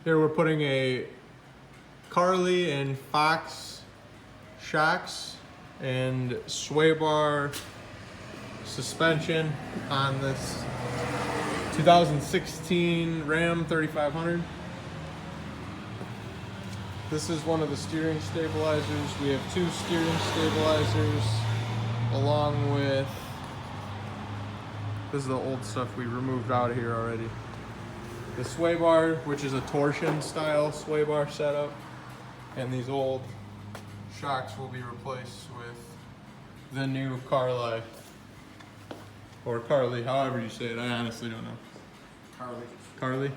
Here we're putting a Carli and Fox shocks and sway bar suspension on this 2016 Ram 3500. This is one of the steering stabilizers. We have two steering stabilizers along with, this is the old stuff we removed out of here already. The sway bar, which is a torsion style sway bar setup, and these old shocks will be replaced with the new Carli, or Carli, however you say it. I honestly don't know. Carli. Carli?